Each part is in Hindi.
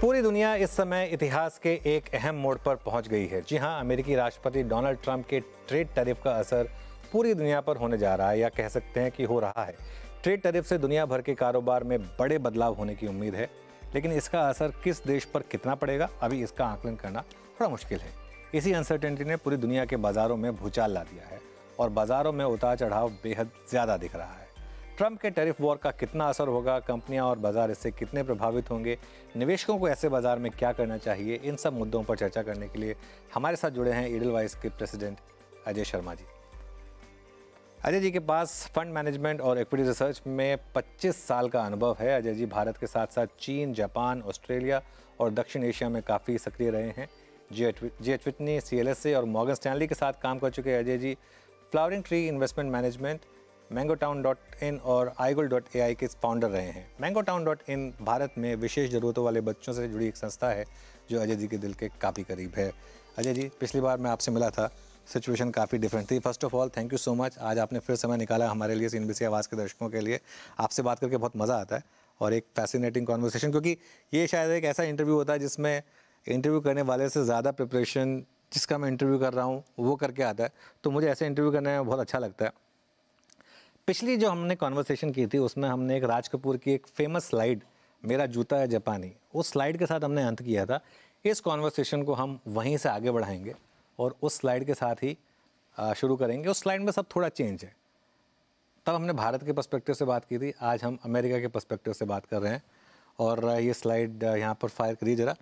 पूरी दुनिया इस समय इतिहास के एक अहम मोड़ पर पहुंच गई है। जी हां, अमेरिकी राष्ट्रपति डोनाल्ड ट्रंप के ट्रेड टैरिफ का असर पूरी दुनिया पर होने जा रहा है, या कह सकते हैं कि हो रहा है। ट्रेड टैरिफ से दुनिया भर के कारोबार में बड़े बदलाव होने की उम्मीद है, लेकिन इसका असर किस देश पर कितना पड़ेगा, अभी इसका आकलन करना थोड़ा मुश्किल है। इसी अनसर्टेनिटी ने पूरी दुनिया के बाजारों में भूचाल ला दिया है और बाजारों में उतार चढ़ाव बेहद ज़्यादा दिख रहा है। ट्रंप के टैरिफ वॉर का कितना असर होगा, कंपनियां और बाजार इससे कितने प्रभावित होंगे, निवेशकों को ऐसे बाजार में क्या करना चाहिए, इन सब मुद्दों पर चर्चा करने के लिए हमारे साथ जुड़े हैं ईडलवाइस के प्रेसिडेंट अजय शर्मा जी। अजय जी के पास फंड मैनेजमेंट और इक्विटी रिसर्च में 25 साल का अनुभव है। अजय जी भारत के साथ साथ चीन, जापान, ऑस्ट्रेलिया और दक्षिण एशिया में काफ़ी सक्रिय रहे हैं। जी.एच. विटनी, CLSA और मॉर्गन स्टैनली के साथ काम कर चुके Ajay ji Flowering Tree Investment Management, mangotown.in और igul.ai के फाउंडर रहे हैं। mangotown.in भारत में विशेष ज़रूरतों वाले बच्चों से जुड़ी एक संस्था है जो अजय जी के दिल के काफ़ी करीब है। अजय जी, पिछली बार मैं आपसे मिला था, सिचुएशन काफ़ी डिफरेंट थी। First of all thank you so much, आज आपने फिर समय निकाला हमारे लिए, CNBC आवाज़ के दर्शकों के लिए। आपसे बात करके बहुत मज़ा आता है और एक फैसिनेटिंग कॉन्वर्सेशन, क्योंकि ये शायद एक ऐसा इंटरव्यू होता है जिसमें इंटरव्यू करने वाले से ज़्यादा प्रिपरेशन जिसका मैं इंटरव्यू कर रहा हूँ वो करके आता है। तो मुझे ऐसे इंटरव्यू करने में बहुत अच्छा लगता है। पिछली जो हमने कॉन्वर्सेशन की थी उसमें हमने एक राज कपूर की एक फेमस स्लाइड, मेरा जूता है जापानी, उस स्लाइड के साथ हमने अंत किया था। इस कॉन्वर्सेशन को हम वहीं से आगे बढ़ाएंगे और उस स्लाइड के साथ ही शुरू करेंगे। उस स्लाइड में सब थोड़ा चेंज है। तब हमने भारत के पर्सपेक्टिव से बात की थी, आज हम अमेरिका के पर्सपेक्टिव से बात कर रहे हैं। और ये स्लाइड यहाँ पर फायर करिए ज़रा,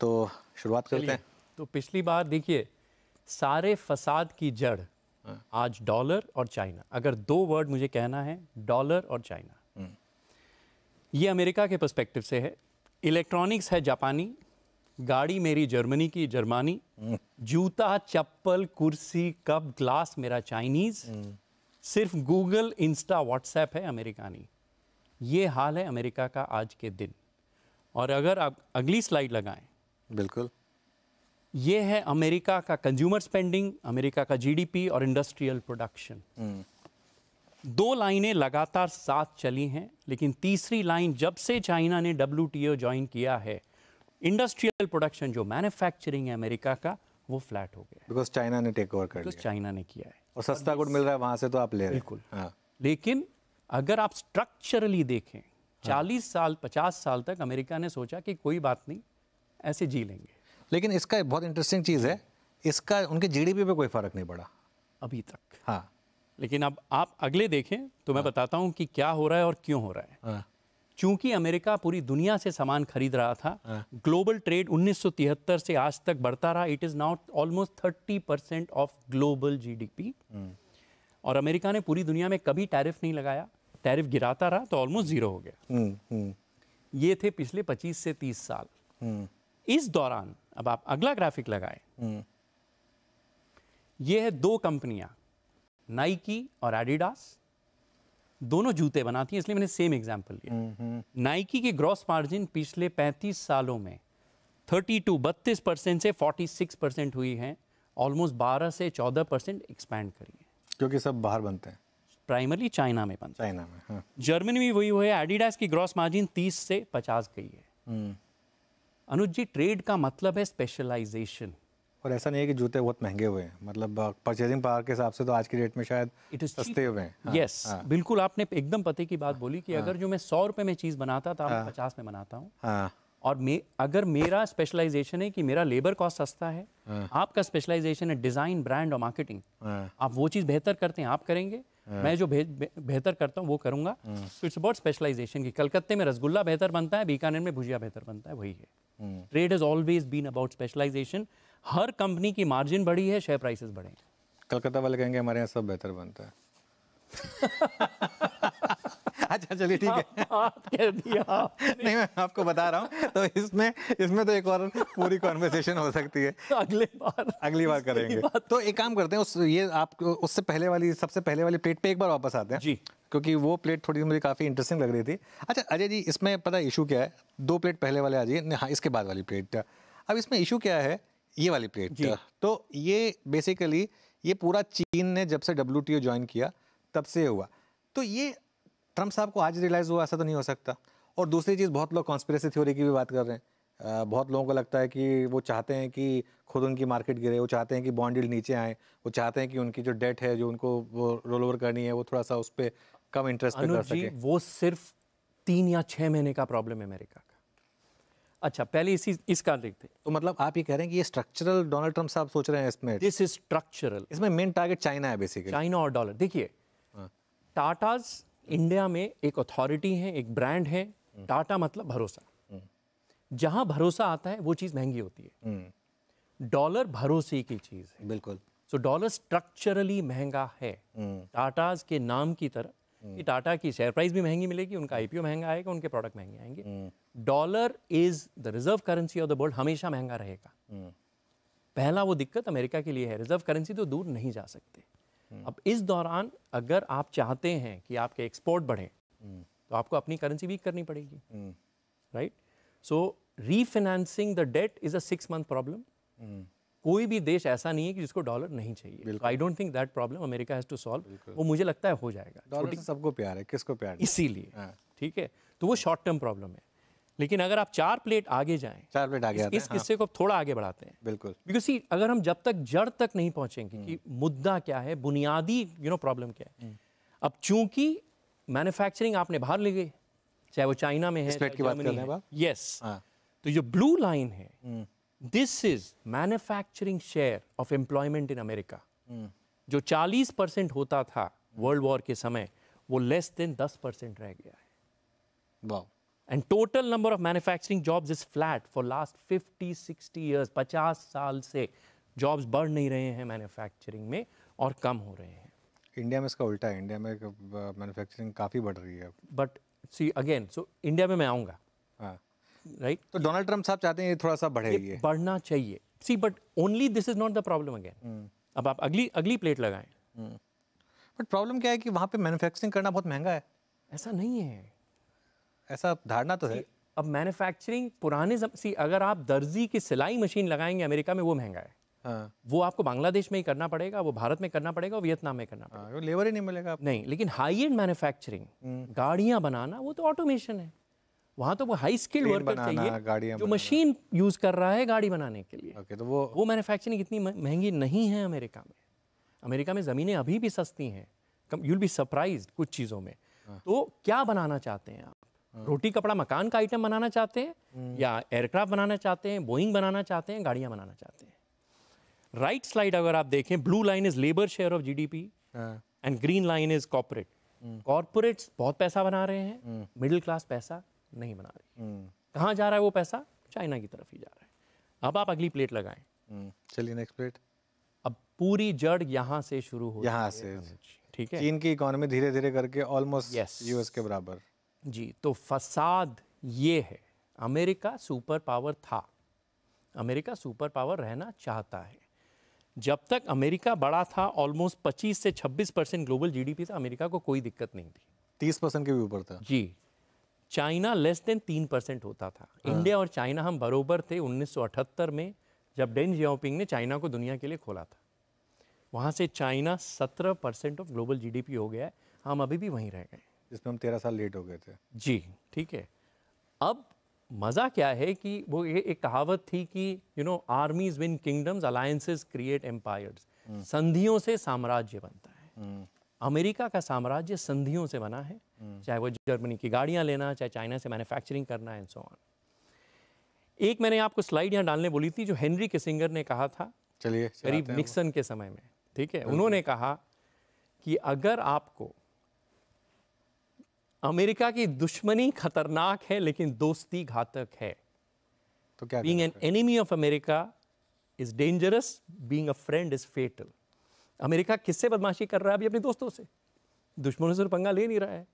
तो शुरुआत करते हैं। तो पिछली बार देखिए, सारे फसाद की जड़ आज डॉलर और चाइना। अगर दो वर्ड मुझे कहना है, डॉलर और चाइना। ये अमेरिका के पर्सपेक्टिव से है। इलेक्ट्रॉनिक्स है जापानी, गाड़ी मेरी जर्मनी की जर्मानी, जूता, चप्पल, कुर्सी, कप, ग्लास मेरा चाइनीज, सिर्फ गूगल, इंस्टा, व्हाट्सएप है अमेरिकानी। ये हाल है अमेरिका का आज के दिन। और अगर आप अगली स्लाइड लगाएं, बिल्कुल, ये है अमेरिका का कंज्यूमर स्पेंडिंग, अमेरिका का GDP और इंडस्ट्रियल प्रोडक्शन। दो लाइनें लगातार साथ चली हैं, लेकिन तीसरी लाइन जब से चाइना ने WTO ज्वाइन किया है, इंडस्ट्रियल प्रोडक्शन जो मैन्युफैक्चरिंग है अमेरिका का, वो फ्लैट हो गया। बिकॉज चाइना ने टेक ओवर कर लिया। चाइना ने किया है और सस्ता गुड मिल रहा है वहां से, तो आप ले रहे हैं। बिल्कुल। हाँ। लेकिन अगर आप स्ट्रक्चरली देखें, 40 साल 50 साल तक अमेरिका ने सोचा कि कोई बात नहीं, ऐसे जी लेंगे। लेकिन इसका एक बहुत इंटरेस्टिंग चीज़ है, इसका उनके GDP पे कोई फर्क नहीं पड़ा अभी तक। हाँ। लेकिन अब आप अगले देखें तो मैं बताता हूं कि क्या हो रहा है और क्यों हो रहा है। हाँ। चूंकि अमेरिका पूरी दुनिया से सामान खरीद रहा था, ग्लोबल ट्रेड 1973 से आज तक बढ़ता रहा। It is now almost 30% of global GDP। और अमेरिका ने पूरी दुनिया में कभी टैरिफ नहीं लगाया, टैरिफ गिराता रहा तो ऑलमोस्ट जीरो हो गया। ये थे पिछले 25 से 30 साल। इस दौरान अब आप अगला ग्राफिक लगाएं, ये है दो कंपनियां, नाइकी और एडिडास, दोनों जूते बनाती हैं, इसलिए मैंने सेम एग्जांपल लिया। नाइकी की ग्रॉस मार्जिन पिछले 35 सालों में 32% से 46% हुई है, ऑलमोस्ट 12 से 14% एक्सपैंड करी है। क्योंकि सब बाहर बनते हैं, प्राइमरली चाइना में बनते हैं। चाइना में। हाँ। जर्मनी में वही हुआ है। एडिडास की ग्रॉस मार्जिन 30 से 50 गई है। अनुज जी, ट्रेड का मतलब है स्पेशलाइजेशन। और ऐसा नहीं है कि जूते बहुत महंगे हुए हैं, मतलब परचेजिंग पावर के हिसाब से तो आज की डेट में शायद सस्ते हुए हैं। हाँ, यस, बिल्कुल, आपने एकदम पते की बात बोली कि अगर जो मैं 100 रुपए में चीज़ बनाता था, मैं 50 में बनाता हूँ। और अगर मेरा स्पेशलाइजेशन है कि मेरा लेबर कॉस्ट सस्ता है, आपका स्पेशलाइजेशन है डिज़ाइन, ब्रांड और मार्केटिंग, आप वो चीज़ बेहतर करते हैं, आप करेंगे, मैं जो बेहतर करता हूँ वो करूँगा। तो इट्स अबाउट स्पेशलाइजेशन की। कलकत्ते में रसगुल्ला बेहतर बनता है, बीकानेर में भुजिया बेहतर बनता है, वही है। Trade has always been about specialisation. हर कंपनी की मार्जिन बढ़ी है, शेयर प्राइसेस बढ़े। कलकत्ता वाले कहेंगे हमारे यहाँ सब बेहतर बनता है। अच्छा चलिए ठीक है, कह दिया। नहीं, मैं आपको बता रहा हूँ, तो इसमें तो एक और पूरी कॉन्वर्सेशन हो सकती है, अगली बार करेंगे। तो एक काम करते हैं, ये आप उससे पहले वाली, सबसे पहले वाली प्लेट पे एक बार वापस आते हैं जी, क्योंकि वो प्लेट थोड़ी मुझे काफ़ी इंटरेस्टिंग लग रही थी। अच्छा अजय जी, इसमें पता इशू क्या है, 2 प्लेट पहले वाले आ जाइए, हाँ इसके बाद वाली प्लेट। अब इसमें इशू क्या है, ये वाली प्लेट, तो ये बेसिकली ये पूरा चीन ने जब से WTO ज्वाइन किया तब से हुआ। तो ये ट्रम्प साहब को आज रियलाइज़ हुआ, ऐसा तो नहीं हो सकता। और दूसरी चीज़, बहुत लोग कॉन्स्पिरेसी थ्योरी की भी बात कर रहे हैं बहुत लोगों को लगता है कि वो चाहते हैं कि खुद उनकी मार्केट गिरे, वो चाहते हैं कि बॉन्ड यील्ड नीचे आए, वो चाहते हैं कि उनकी जो डेट है जो उनको वो रोल ओवर करनी है वो थोड़ा सा उस पर कम इंटरेस्ट पे कर अनुज जी, सके। वो सिर्फ 3 या 6 महीने का प्रॉब्लम है अमेरिका का। अच्छा, पहले इसका देखते हैं। तो मतलब आप ये कह रहे हैं कि ये स्ट्रक्चरल डोनाल्ड ट्रम्प साहब सोच रहे हैं इसमें, दिस इज स्ट्रक्चरल। इसमें मेन टारगेट चाइना है बेसिकली। चाइना और डॉलर। देखिए, टाटाज इंडिया में एक अथॉरिटी है, एक ब्रांड है। टाटा मतलब भरोसा। जहां भरोसा आता है वो चीज महंगी होती है। डॉलर भरोसे की चीज है। बिल्कुल। सो डॉलर स्ट्रक्चरली महंगा है। टाटाज के नाम की तरह कि टाटा की शेयर प्राइस भी महंगी मिलेगी, उनका आईपीओ महंगा आएगा, उनके प्रोडक्ट महंगे आएंगे। Dollar is the reserve currency of the world, हमेशा महंगा रहेगा। पहला वो दिक्कत अमेरिका के लिए है, रिजर्व करेंसी तो दूर नहीं जा सकते। अब इस दौरान अगर आप चाहते हैं कि आपके एक्सपोर्ट बढ़े तो आपको अपनी करेंसी वीक करनी पड़ेगी, right? So refinancing the debt is a 6 month problem. कोई भी देश ऐसा नहीं है कि जिसको डॉलर नहीं चाहिए। I don't think that problem America has to solve. वो मुझे लगता है हो जाएगा। डॉलर से सबको प्यार है, किसको प्यार नहीं? इसीलिए ठीक है, तो वो शॉर्ट टर्म प्रॉब्लम है। लेकिन अगर आप 4 प्लेट आगे जाएं, 4 प्लेट आगे आते हैं, इस किस्से को थोड़ा आगे बढ़ाते हैं। बिल्कुल। बिकॉज सी, अगर हम जब तक जड़ तक नहीं पहुंचेंगे कि मुद्दा क्या है, बुनियादी प्रॉब्लम क्या है। अब चूंकि मैन्युफैक्चरिंग आपने बाहर ले गए, चाहे वो चाइना में है, स्प्लिट की बात कर रहे हैं आप? यस। तो जो ब्लू लाइन है, this is manufacturing share of employment in America. जो 40% होता था वर्ल्ड वॉर के समय, वो लेस देन 10% रह गया है। वाह। And total number of manufacturing jobs is flat for last 50-60 years. 50 साल से jobs बढ़ नहीं रहे हैं मैन्युफैक्चरिंग में और कम हो रहे हैं। इंडिया में इसका उल्टा है, इंडिया में मैन्युफैक्चरिंग काफ़ी बढ़ रही है। But see again, so India में मैं आऊँगा, राइट? तो डोनाल्ड ट्रम्प साहब चाहते हैं ये थोड़ा सा बढ़े, ये बढ़ना चाहिए। See, but only this is not the problem again. अब आप अगली प्लेट लगाएं। बट प्रॉब्लम क्या है कि वहाँ पे मैन्युफैक्चरिंग करना बहुत महंगा है। ऐसा नहीं है, ऐसा धारणा तो है। अब मैन्युफैक्चरिंग पुराने सी, अगर आप दर्जी की सिलाई मशीन लगाएंगे अमेरिका में, वो महंगा है। वो आपको बांग्लादेश में ही करना पड़ेगा, वो भारत में करना पड़ेगा, वो वियतनाम में करना पड़ेगा। वो लेबर ही नहीं मिलेगा आपको। नहीं, लेकिन हाई एंड मैन्युफैक्चरिंग, गाड़ियां बनाना, वो तो ऑटोमेशन है। वहां तो वो हाई स्किल्ड वर्कर चाहिए जो मशीन यूज कर रहा है गाड़ी बनाने के लिए। तो वो मैन्युफैक्चरिंग इतनी महंगी नहीं है अमेरिका में। अमेरिका में ज़मीनें अभी भी सस्ती हैं। यू विल बी सरप्राइज्ड कुछ चीज़ों में। तो क्या बनाना चाहते हैं आप? रोटी कपड़ा मकान का आइटम बनाना चाहते हैं, या एयरक्राफ्ट बनाना चाहते हैं, बोइंग बनाना चाहते हैं, गाड़ियां बनाना चाहते हैं? राइट स्लाइड अगर आप देखें, blue line is labour share of GDP and green line is corporate. Corporates बहुत पैसा बना रहे हैं, मिडिल क्लास पैसा नहीं बना रही। कहाँ जा रहा है वो पैसा? चाइना की तरफ ही जा रहा है। अब आप अगली प्लेट लगाएं। चलिए नेक्स्ट प्लेट। अब पूरी जड़ यहाँ से शुरू हो, यहाँ से, ठीक है? चीन की इकोनॉमी धीरे धीरे करके ऑलमोस्ट यूएस के बराबर। जी, तो फसाद ये है, अमेरिका सुपर पावर था, अमेरिका सुपर पावर रहना चाहता है। जब तक अमेरिका बड़ा था, ऑलमोस्ट 25 से 26% ग्लोबल जीडीपी था, अमेरिका को कोई दिक्कत नहीं थी। 30% के भी ऊपर था। जी। चाइना लेस देन 3% होता था। इंडिया और चाइना हम बरोबर थे 1978 में, जब डेंग जियाओपिंग ने चाइना को दुनिया के लिए खोला था। वहाँ से चाइना 17% ऑफ ग्लोबल जीडीपी हो गया है, हम अभी भी वहीं रह गए, जिसमें हम 13 साल लेट हो गए थे। जी, ठीक है। अब मज़ा क्या है कि वो ये एक कहावत थी कि armies win kingdoms, alliances create empires. संधियों से साम्राज्य बनता है। अमेरिका का साम्राज्य संधियों से बना है, चाहे वो जर्मनी की गाड़ियां लेना, चाहे चाइना से मैन्युफैक्चरिंग करना, एंड सो ऑन। एक मैंने आपको स्लाइड यहाँ डालने बोली थी जो हेनरी किसिंगर ने कहा था, चलिए करीब निक्सन के समय में, ठीक है? उन्होंने कहा कि अगर आपको अमेरिका की दुश्मनी खतरनाक है लेकिन दोस्ती घातक है, तो क्या? Being an enemy of America is dangerous, being a friend is fatal. America किससे बदमाशी कर रहा है अभी? अपने दोस्तों से। दुश्मनों से पंगा ले नहीं रहा है।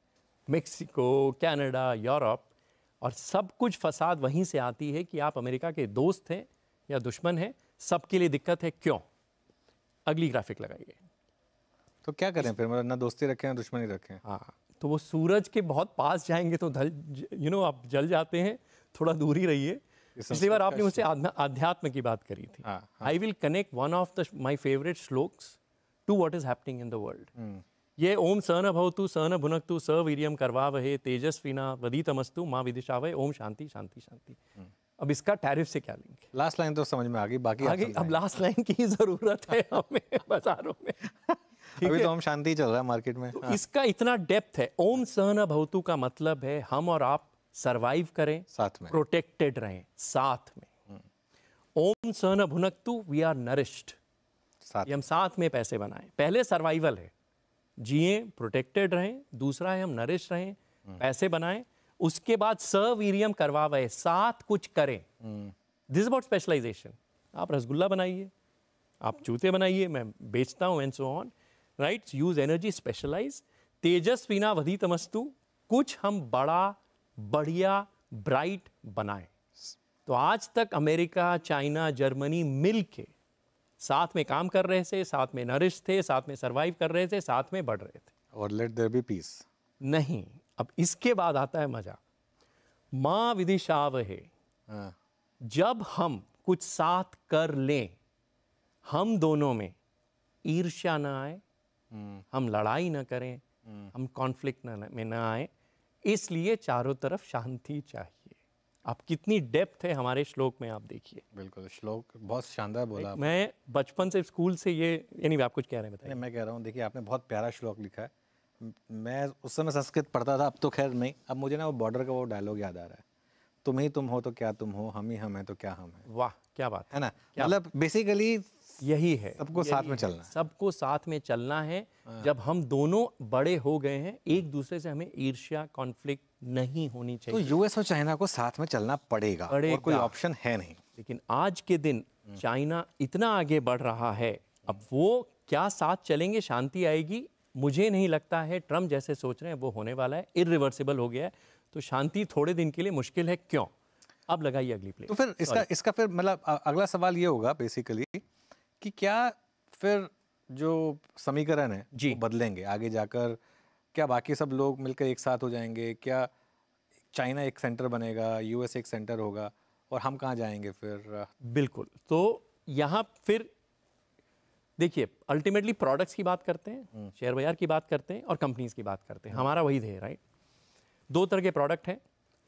मेक्सिको, कनाडा, यूरोप, और सब कुछ फसाद वहीं से आती है कि आप अमेरिका के दोस्त हैं या दुश्मन हैं, सबके लिए दिक्कत है। क्यों? अगली ग्राफिक लगाइए। तो क्या करें फिर? मतलब ना दोस्ती रखें ना दुश्मनी रखें। हाँ, तो वो सूरज के बहुत पास जाएंगे तो आप जल जाते हैं, थोड़ा दूर ही रहिए। पिछली बार आपने मुझसे आध्यात्म की बात करी थी। I will connect one of the my favourite shlokas to what is happening in the world. ये ओम स न भवतु स न भुनक्तु स वीर्यम करवावहे तेजस्विना वदीतमस्तु मां विदिशावहे ओम शांति शांति शांति। अब इसका टैरिफ से क्या लिंक है? लास्ट लाइन तो समझ में आ गई, बाकी आप आगे अब समझाएं। लास्ट लाइन की जरूरत है हमें बाजारों में। ठीक अभी है? तो हम शांति चल रहा है मार्केट में। तो हाँ, इसका इतना डेप्थ है। ओम सहना भवतु का मतलब है हम और आप सरवाइव करें, साथ में। प्रोटेक्टेड रहें साथ में। ओम सहना भुनक्तु, वी आर नरिश्ड, साथ ये हम साथ में पैसे बनाएं। पहले सर्वाइवल है, जिए प्रोटेक्टेड रहें, दूसरा है हम नरिश रहें, पैसे बनाएं, उसके बाद सवीरियम करवावे, साथ कुछ करें। This is about specialisation. आप रसगुल्ला बनाइए, आप जूते बनाइए, मैं बेचता हूँ, and so on, right? Use energy, specialise. तेजस्विना वधितमस्तु, कुछ हम बड़ा, बढ़िया, ब्राइट बनाएं। तो आज तक अमेरिका, चाइना, जर्मनी मिल के साथ में काम कर रहे थे, साथ में नरिश थे, साथ में सरवाइव कर रहे थे, साथ में बढ़ रहे थे। और लेट देयर बी पीस। नहीं, अब इसके बाद आता है मजा। माँ विदिशावहे, हाँ, जब हम कुछ साथ कर लें, हम दोनों में ईर्ष्या ना आए, हम लड़ाई ना करें, हम कॉन्फ्लिक्ट में ना आए, इसलिए चारों तरफ शांति चाहिए। आप कितनी डेप्थ है हमारे श्लोक में, आप देखिए। बिल्कुल, श्लोक बहुत शानदार बोला आपने। मैं बचपन से स्कूल से ये, यानी आप कुछ कह रहे हैं, बताइए। नहीं, मैं कह रहा हूँ, देखिए आपने बहुत प्यारा श्लोक लिखा है। मैं उस समय संस्कृत पढ़ता था, अब तो खैर नहीं। अब मुझे ना वो बॉर्डर का वो डायलॉग याद आ रहा है, तुम ही तुम हो तो क्या तुम हो, हम ही हम हैं तो क्या हम हैं। वाह, क्या बात है ना? मतलब बेसिकली यही है, सबको साथ में चलना है। सबको साथ में चलना है। जब हम दोनों बड़े हो गए हैं, एक दूसरे से हमें ईर्ष्या, कॉन्फ्लिक्ट नहीं होनी तो चाहिए। यूएस और चाइना को साथ में चलना पड़ेगा, और कोई ऑप्शन है नहीं। लेकिन आज के दिन चाइना इतना आगे बढ़ रहा है, अब वो क्या साथ चलेंगे, शांति आएगी? मुझे नहीं लगता है। ट्रम्प जैसे सोच रहे हैं वो होने वाला है, इरिवर्सिबल हो गया है। तो शांति थोड़े दिन के लिए मुश्किल है। क्यों? अब लगाइए अगली प्लेट। तो फिर इसका फिर मतलब अगला सवाल ये होगा बेसिकली कि क्या फिर जो समीकरण है जी। वो बदलेंगे आगे जाकर? क्या बाकी सब लोग मिलकर एक साथ हो जाएंगे? क्या चाइना एक सेंटर बनेगा, यूएस एक सेंटर होगा, और हम कहाँ जाएंगे फिर? बिल्कुल। तो यहाँ फिर देखिए, अल्टीमेटली प्रोडक्ट्स की बात करते हैं, शेयर बाजार की बात करते हैं, और कंपनीज की बात करते हैं। हमारा वही ध्येय, राइट? दो तरह के प्रोडक्ट हैं,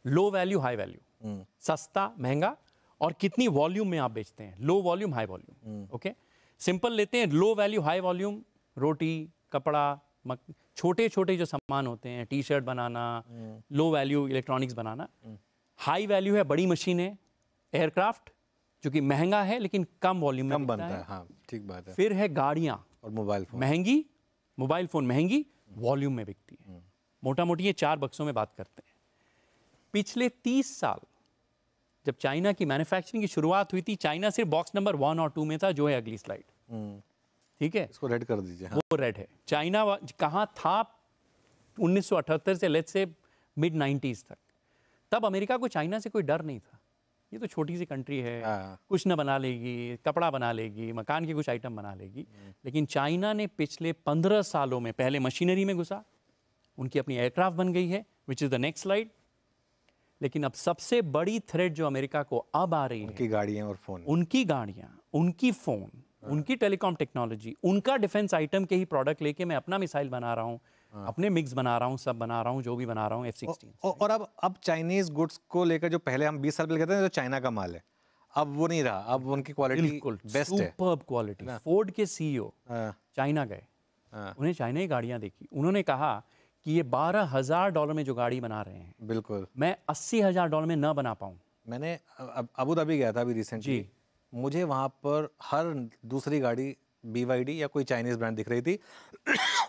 लो वैल्यू, हाई वैल्यू। सस्ता, महंगा, और कितनी वॉल्यूम में आप बेचते हैं, low volume, high volume. Okay, simple लेते हैं, लो वैल्यू, हाई वॉल्यूम, रोटी, कपड़ा, छोटे छोटे जो सामान होते हैं, टी शर्ट बनाना, लो वैल्यू इलेक्ट्रॉनिक्स बनाना। हाई वैल्यू है बड़ी मशीनें, एयरक्राफ्ट, जो कि महंगा है लेकिन कम वॉल्यूम में कम बिकता बनता है। है। हाँ, ठीक बात है। फिर है गाड़ियाँ, और मोबाइल फोन महंगी, मोबाइल फोन महंगी, वॉल्यूम में बिकती है। मोटा मोटी ये चार बक्सों में बात करते हैं। पिछले 30 साल जब चाइना की मैन्युफैक्चरिंग की शुरुआत हुई थी, चाइना सिर्फ बॉक्स नंबर 1 और 2 में था, जो है अगली स्लाइड। ठीक है, इसको रेड कर दीजिए। हाँ। वो रेड है। चाइना कहाँ था 1978 से लेट्स से मिड 90s तक? तब अमेरिका को चाइना से कोई डर नहीं था। ये तो छोटी सी कंट्री है, हाँ। कुछ ना बना लेगी, कपड़ा बना लेगी, मकान के कुछ आइटम बना लेगी। लेकिन चाइना ने पिछले 15 सालों में पहले मशीनरी में घुसा, उनकी अपनी एयरक्राफ्ट बन गई है, which is the next slide. लेकिन अब सबसे बड़ी थ्रेट जो अमेरिका को अब आ रही है, उनकी गाड़ियाँ और फोन। उनकी गाड़ियाँ, उनकी फ़ोन, उनकी टेलीकॉम टेक्नोलॉजी, उनका डिफेंस आइटम के ही प्रोडक्ट लेके मैं अपना मिसाइल बना रहा हूँ, अपने मिक्स बना रहा हूँ, सब बना रहा हूँ, जो भी बना रहा हूँ, F-16। और अब चाइनीज गुड्स को लेकर जो पहले हम 20 साल पहले कहते थे तो चाइना का माल है, अब वो नहीं रहा। अब उनकी क्वालिटी बिल्कुल बेस्ट है। Superb quality. फोर्ड के सीईओ हाँ, चाइना गए, हाँ, उन्हें चाइना की गाड़ियाँ देखी, उन्होंने कहा कि ये $12,000 में जो गाड़ी बना रहे हैं, बिल्कुल। मैं $80,000 में न बना पाऊँ। मैंने अबू धाबी गया था अभी रिसेंटली, मुझे वहाँ पर हर दूसरी गाड़ी BYD या कोई चाइनीज़ ब्रांड दिख रही थी।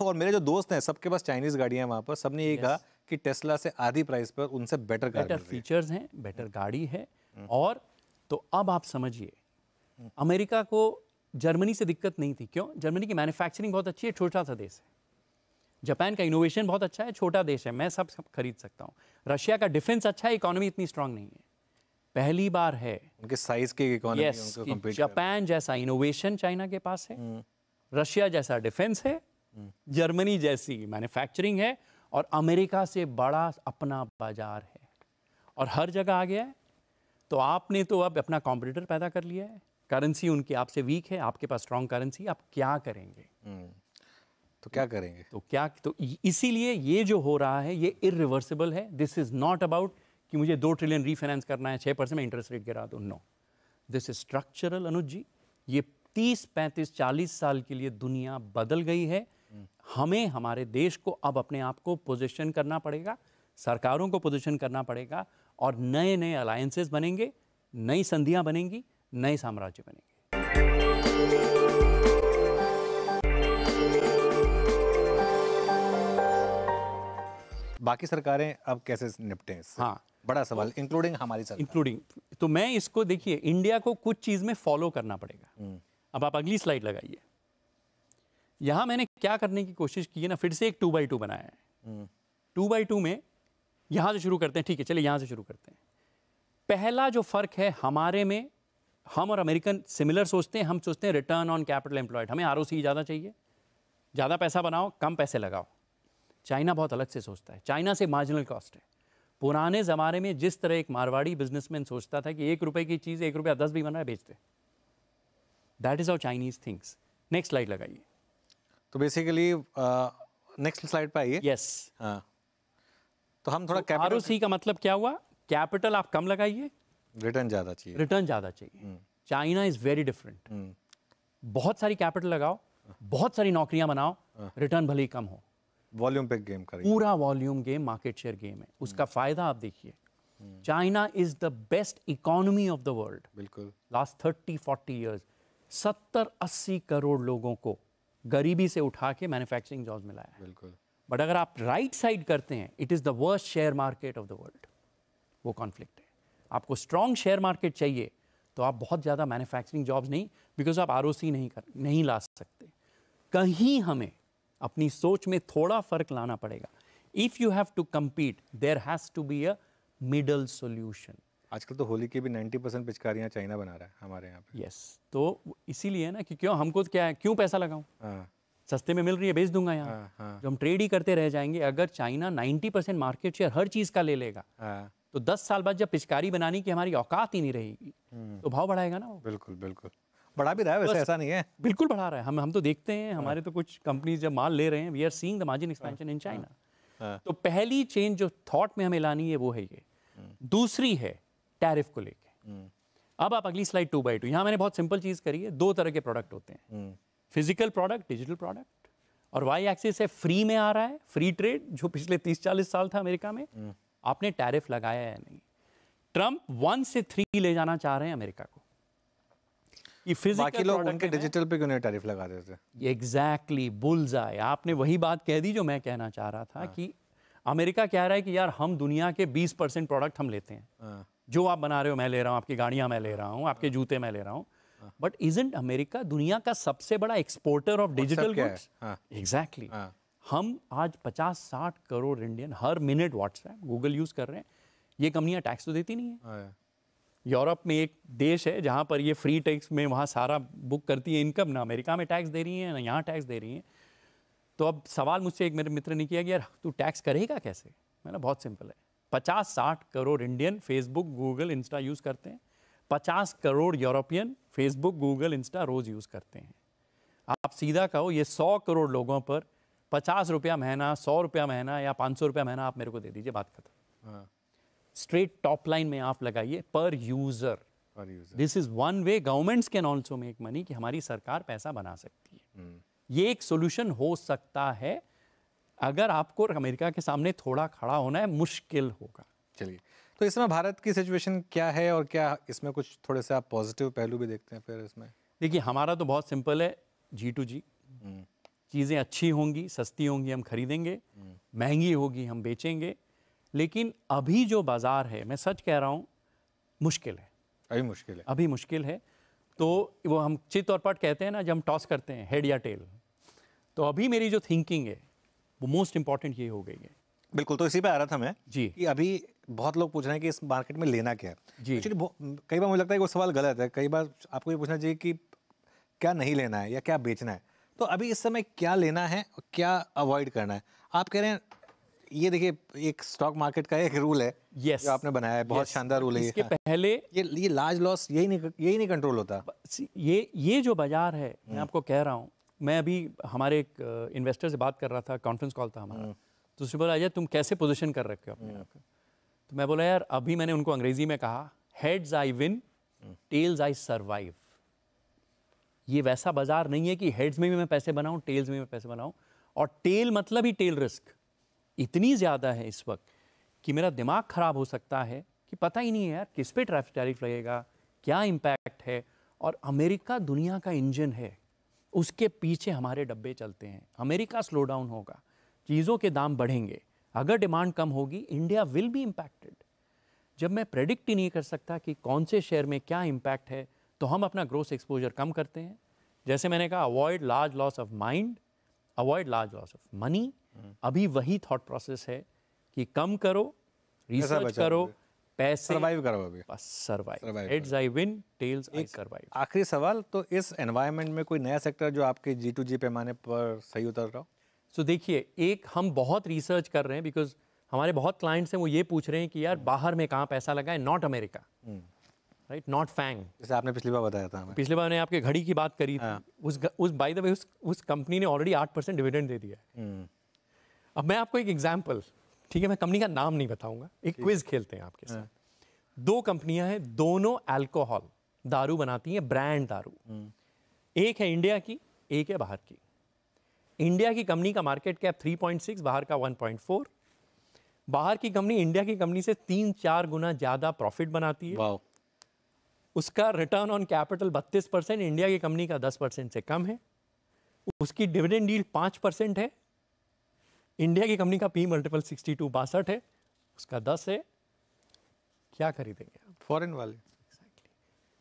और मेरे जो दोस्त हैं सबके पास चाइनीज़ गाड़ियाँ हैं वहाँ पर, सबने यही कहा कि टेस्ला से आधी प्राइस पर उनसे बेटर कार बेटर मिल रही है। फीचर्स हैं, बेटर गाड़ी है। और तो अब आप समझिए, अमेरिका को जर्मनी से दिक्कत नहीं थी। क्यों? जर्मनी की मैन्युफैक्चरिंग बहुत अच्छी है, छोटा सा देश है। जापान का इनोवेशन बहुत अच्छा है, छोटा देश है, मैं सब खरीद सकता हूँ। रशिया का डिफेंस अच्छा है, इकोनॉमी इतनी स्ट्रांग नहीं है। पहली बार है उनके साइज की इकोनॉमी यस उनको कि compete जापान जैसा इनोवेशन चाइना के पास है, रशिया जैसा डिफेंस है, जर्मनी जैसी मैन्युफैक्चरिंग है, और अमेरिका से बड़ा अपना बाजार है, और हर जगह आ गया है। तो आपने तो अब अपना कॉम्पिटिटर पैदा कर लिया है। करेंसी उनकी आपसे वीक है, आपके पास स्ट्रॉन्ग करेंसी, आप क्या करेंगे? तो क्या करेंगे? तो इसीलिए ये जो हो रहा है ये इरिवर्सिबल है। दिस इज नॉट अबाउट कि मुझे 2 ट्रिलियन रीफाइनेंस करना है, 6% में इंटरेस्ट रेट गिरा दो। नो, दिस इज स्ट्रक्चरल अनुज जी। ये 30, 35, 40 साल के लिए दुनिया बदल गई है। हमें हमारे देश को अब अपने आप को पोजीशन करना पड़ेगा, सरकारों को पोजीशन करना पड़ेगा, और नए नए अलायंसेस बनेंगे, नई संधियां बनेंगी, नए साम्राज्य बनेंगे। बाकी सरकारें अब कैसे निपटें इससे? हाँ, बड़ा सवाल, इंक्लूडिंग हमारी सरकार। इंक्लूडिंग, तो मैं इसको देखिए, इंडिया को कुछ चीज में फॉलो करना पड़ेगा। अब आप अगली स्लाइड लगाइए। यहां मैंने क्या करने की कोशिश की है ना, फिर से एक 2x2 बनाया है। 2x2 में यहां से शुरू करते हैं, ठीक है, चलिए यहां से शुरू करते हैं। पहला जो फर्क है हमारे में, हम और अमेरिकन सिमिलर सोचते हैं। हम सोचते हैं रिटर्न ऑन कैपिटल एम्प्लॉयड, हमें आरओसी ज़्यादा चाहिए, ज़्यादा पैसा बनाओ, कम पैसे लगाओ। चाइना बहुत अलग से सोचता है, चाइना से मार्जिनल कॉस्ट है। पुराने ज़माने में जिस तरह एक मारवाड़ी बिजनेसमैन सोचता था कि 1 रुपए की चीज़ 1 रुपया 10 भी बन रहा है, बेचते। That is how Chinese things. Next slide लगाइए। तो बेसिकली नेक्स्ट स्लाइड पे आइए। यस, हाँ, तो हम थोड़ा कैपिटल, आरओसी का मतलब क्या हुआ? कैपिटल आप कम लगाइए, रिटर्न ज़्यादा चाहिए। रिटर्न ज़्यादा चाहिए। China is very different. बहुत सारी कैपिटल लगाओ, बहुत सारी नौकरियां बनाओ, रिटर्न भले ही कम हो। वॉल्यूम पे गेम करेंगे, पूरा volume game, market share game है। उसका फायदा आप देखिए, China is the best economy of the world. बिल्कुल। लास्ट 30-40 ईयर्स 70-80 करोड़ लोगों को गरीबी से उठा के मैन्युफैक्चरिंग जॉब्स मिलाया है। बिल्कुल। बट अगर आप राइट साइड करते हैं, it is the worst share market of the world. वो कॉन्फ्लिक्ट है। आपको स्ट्रॉन्ग शेयर मार्केट चाहिए तो आप बहुत ज़्यादा मैन्युफैक्चरिंग जॉब्स नहीं, बिकॉज आप आरओसी नहीं ला सकते। कहीं हमें अपनी सोच में थोड़ा फर्क लाना पड़ेगा। If you have to compete, there has to be a middle solution. आजकल तो होली की भी 90% पिचकारियाँ चाइना बना रहा है हमारे यहाँ पे। यस, तो इसीलिए ना कि क्यों हमको क्या है, क्यों पैसा लगाऊं? हाँ, सस्ते में मिल रही है, बेच दूंगा यहाँ। हाँ, हाँ, जो हम ट्रेड ही करते रह जाएंगे। अगर चाइना 90% मार्केट शेयर हर चीज़ का ले लेगा, हाँ, तो 10 साल बाद जब पिचकारी बनाने की हमारी औकात ही नहीं रहेगी, तो भाव बढ़ाएगा ना वो। बिल्कुल बिल्कुल। बढ़ा भी रहा है वैसे, ऐसा नहीं है। बिल्कुल बढ़ा रहा है। हम तो देखते हैं, हमारे तो कुछ कंपनीज जब माल ले रहे हैं, we are seeing the margin expansion in China. तो पहली चेंज जो थॉट में हमें लानी है वो है ये। दूसरी है टैरिफ को लेके। अब आप अगली स्लाइड 2x2, यहाँ मैंने बहुत सिंपल चीज़ करी है। 2 तरह के प्रोडक्ट होते हैं, फिजिकल प्रोडक्ट, डिजिटल प्रोडक्ट। और वाई एक्सिस है फ्री में आ रहा है, फ्री ट्रेड, जो पिछले 30-40 साल था अमेरिका में। आपने टैरिफ लगाया या नहीं? ट्रंप 1 से 3 ले जाना चाह रहे हैं अमेरिका को। बाकी लोग उनके डिजिटल पे क्यों नहीं टैरिफ लगा देते? Exactly, bullseye. आपने वही बात कह दी जो मैं कहना चाह रहा था। कि अमेरिका कह रहा है कि यार हम दुनिया के 20% प्रोडक्ट हम लेते हैं। जो आप बना रहे हो मैं ले रहा हूँ, आपकी गाड़ियाँ मैं ले रहा हूँ, आपके जूते मैं ले रहा हूँ। बट इजंट अमेरिका दुनिया का सबसे बड़ा exporter of digital goods? Exactly. हम आज 50-60 करोड़ इंडियन हर मिनट व्हाट्सएप, गूगल यूज कर रहे हैं। ये कंपनियां टैक्स तो देती नहीं है। यूरोप में एक देश है जहां पर ये फ्री टैक्स में वहां सारा बुक करती है इनकम, ना अमेरिका में टैक्स दे रही है, ना यहाँ टैक्स दे रही है। तो अब सवाल मुझसे एक मेरे मित्र ने किया कि यार तू टैक्स करेगा कैसे? मैंने बहुत सिंपल है, 50-60 crore Indian Facebook, Google, Insta use करते हैं। 50 crore European Facebook, Google, Insta रोज़ यूज़ करते हैं। आप सीधा कहो ये 100 करोड़ लोगों पर 50 रुपया महीना, 100 रुपया महीना या 500 रुपया महीना आप मेरे को दे दीजिए, बात खत्म। स्ट्रेट टॉप लाइन में आप लगाइए पर user. This is one way governments can also make money, कि हमारी सरकार पैसा बना सकती है। ये एक सोल्यूशन हो सकता है। अगर आपको अमेरिका के सामने थोड़ा खड़ा होना है, मुश्किल होगा। चलिए, तो इसमें भारत की सिचुएशन क्या है और क्या इसमें कुछ थोड़े से आप पॉजिटिव पहलू भी देखते हैं फिर इसमें? देखिए, हमारा तो बहुत सिंपल है, G2G। चीज़ें अच्छी होंगी, सस्ती होंगी, हम खरीदेंगे, महंगी होगी, हम बेचेंगे। लेकिन अभी जो बाजार है, मैं सच कह रहा हूँ, मुश्किल है। अभी मुश्किल है, अभी मुश्किल है। तो वो हम चित और पट कहते हैं ना, जब हम टॉस करते हैं हेड या टेल। तो अभी मेरी जो थिंकिंग है वो मोस्ट इंपॉर्टेंट ये हो गई है। बिल्कुल, तो इसी पे आ रहा था मैं जी, कि अभी बहुत लोग पूछ रहे हैं कि इस मार्केट में लेना क्या है जी। एक्चुअली। कई बार मुझे लगता है कि वो सवाल गलत है। कई बार आपको ये पूछना चाहिए कि क्या नहीं लेना है या क्या बेचना है। तो अभी इस समय क्या लेना है और क्या अवॉइड करना है? आप कह रहे हैं, ये देखिए एक स्टॉक मार्केट का एक रूल है yes, जो आपने बनाया है, बहुत शानदार रूल है। इसके पहले ये लार्ज लॉस यही नहीं कंट्रोल होता। ये जो बाजार है, मैं आपको कह रहा हूँ, मैं अभी हमारे एक इन्वेस्टर से बात कर रहा था, कॉन्फ्रेंस कॉल था हमारा। तो उसने बोला, अजय तुम कैसे पोजीशन कर रखे हो अपने आप को? तो मैं बोला यार, अभी मैंने उनको अंग्रेजी में कहा, heads I win, tails I survive. ये वैसा बाजार नहीं है कि हेड्स में भी मैं पैसे बनाऊं, टेल्स में भी मैं पैसे बनाऊं। और टेल मतलब ही टेल रिस्क इतनी ज़्यादा है इस वक्त कि मेरा दिमाग खराब हो सकता है कि पता ही नहीं है यार किस पे टैरिफ लगेगा, क्या इम्पैक्ट है। और अमेरिका दुनिया का इंजन है, उसके पीछे हमारे डब्बे चलते हैं। अमेरिका स्लो डाउन होगा, चीज़ों के दाम बढ़ेंगे, अगर डिमांड कम होगी, इंडिया विल बी इम्पैक्टेड। जब मैं प्रेडिक्ट ही नहीं कर सकता कि कौन से शेयर में क्या इम्पैक्ट है, तो हम अपना ग्रोथ एक्सपोजर कम करते हैं। जैसे मैंने कहा, avoid large loss of mind, avoid large loss of money. अभी वही थॉट प्रोसेस है कि कम करो, रिसर्च करो, पैसे सर्वाइव करो, अभी बस survive. Heads I win, tails I survive. आखिरी सवाल, तो इस एनवायरनमेंट में कोई नया सेक्टर जो आपके G2G पैमाने पर सही उतर रहा हो? सो देखिए, एक हम बहुत रिसर्च कर रहे हैं, बिकॉज हमारे बहुत क्लाइंट्स हैं, वो ये पूछ रहे हैं कि यार बाहर में कहाँ पैसा लगा है, not America, right, not FAANG. जैसे आपने पिछली बार बताया था हमें। पिछले बार मैंने आपके घड़ी की बात करी थी, उस बाय द वे उस कंपनी ने ऑलरेडी 8% डिविडेंड दे दिया है। अब मैं आपको एक एग्जांपल, ठीक है, मैं कंपनी का नाम नहीं बताऊंगा, एक क्विज खेलते हैं आपके साथ। दो कंपनियां हैं, दोनों अल्कोहल दारू बनाती हैं, ब्रांड दारू। एक है इंडिया की, एक है बाहर की। इंडिया की कंपनी का मार्केट कैप 3.6, बाहर का 1.4। बाहर की कंपनी इंडिया की कंपनी से 3-4 गुना ज्यादा प्रॉफिट बनाती है। वाओ। उसका रिटर्न ऑन कैपिटल 32%, इंडिया की कंपनी का 10% से कम है। उसकी डिविडेंड यील्ड 5% है। इंडिया की कंपनी का पी मल्टीपल 62 है, उसका 10 है। क्या खरीदेंगे आप? फॉरेन वाले।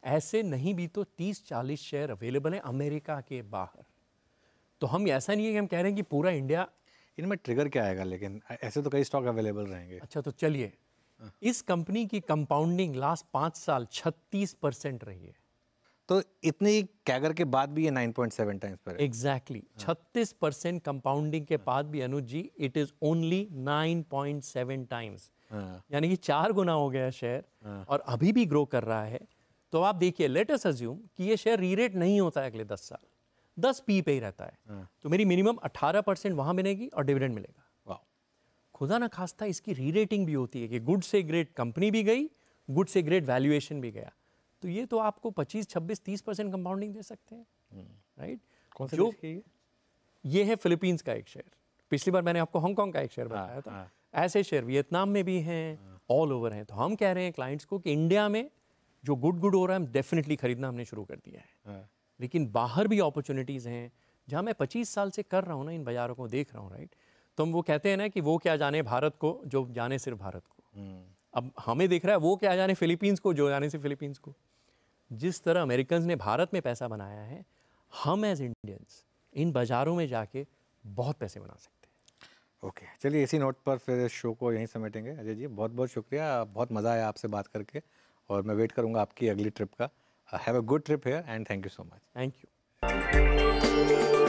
ऐसे नहीं भी तो 30-40 शेयर अवेलेबल हैं अमेरिका के बाहर। तो हम ऐसा नहीं है कि हम कह रहे हैं कि पूरा इंडिया। इनमें ट्रिगर क्या आएगा? लेकिन ऐसे तो कई स्टॉक अवेलेबल रहेंगे। अच्छा, तो चलिए, इस कंपनी की कंपाउंडिंग लास्ट 5 साल 36% रही है। तो इतनी कैगर के बाद भी ये 9.7 टाइम्स पर है। एग्जैक्टली 36% कंपाउंडिंग के बाद भी अनुज जी, इट इज ओनली 9.7 टाइम्स, यानी कि 4 गुना हो गया शेयर, और अभी भी ग्रो कर रहा है। तो आप देखिए, लेट अस अज्यूम कि ये शेयर रीरेट नहीं होता है अगले 10 साल, 10 पी पे ही रहता है, तो मेरी मिनिमम 18% वहां मिलेगी और डिविडेंड मिलेगा। वाह। खुदा ना खास्ता इसकी रीरेटिंग भी होती है कि गुड से ग्रेट कंपनी भी गई, गुड से ग्रेट वैल्यूएशन भी गया, तो ये तो आपको 25, 26, 30% कंपाउंडिंग दे सकते हैं, राइट। कौन सा जो देश की ये है फिलीपींस का एक शेयर, पिछली बार मैंने आपको हांगकांग का एक शेयर बताया था। ऐसे शेयर वियतनाम में भी हैं, ऑल ओवर हैं। तो हम कह रहे हैं क्लाइंट्स को कि इंडिया में जो गुड हो रहा है, हम डेफिनेटली खरीदना हमने शुरू कर दिया है, लेकिन बाहर भी अपॉर्चुनिटीज़ हैं जहाँ मैं 25 साल से कर रहा हूँ ना, इन बाज़ारों को देख रहा हूँ, राइट। तो हम वो कहते हैं ना कि वो क्या जाने भारत को जो जाने सिर्फ भारत को। अब हमें दिख रहा है वो क्या जाने फिलीपींस को जो जाने सिर्फ फिलीपींस को। जिस तरह अमेरिकन ने भारत में पैसा बनाया है, हम एज इंडियंस इन बाज़ारों में जाके बहुत पैसे बना सकते हैं। ओके, चलिए इसी नोट पर फिर इस शो को यहीं समेटेंगे। अजय जी, बहुत बहुत शुक्रिया, बहुत मज़ा आया आपसे बात करके, और मैं वेट करूंगा आपकी अगली ट्रिप का। Have a good trip here and thank you so much. Thank you.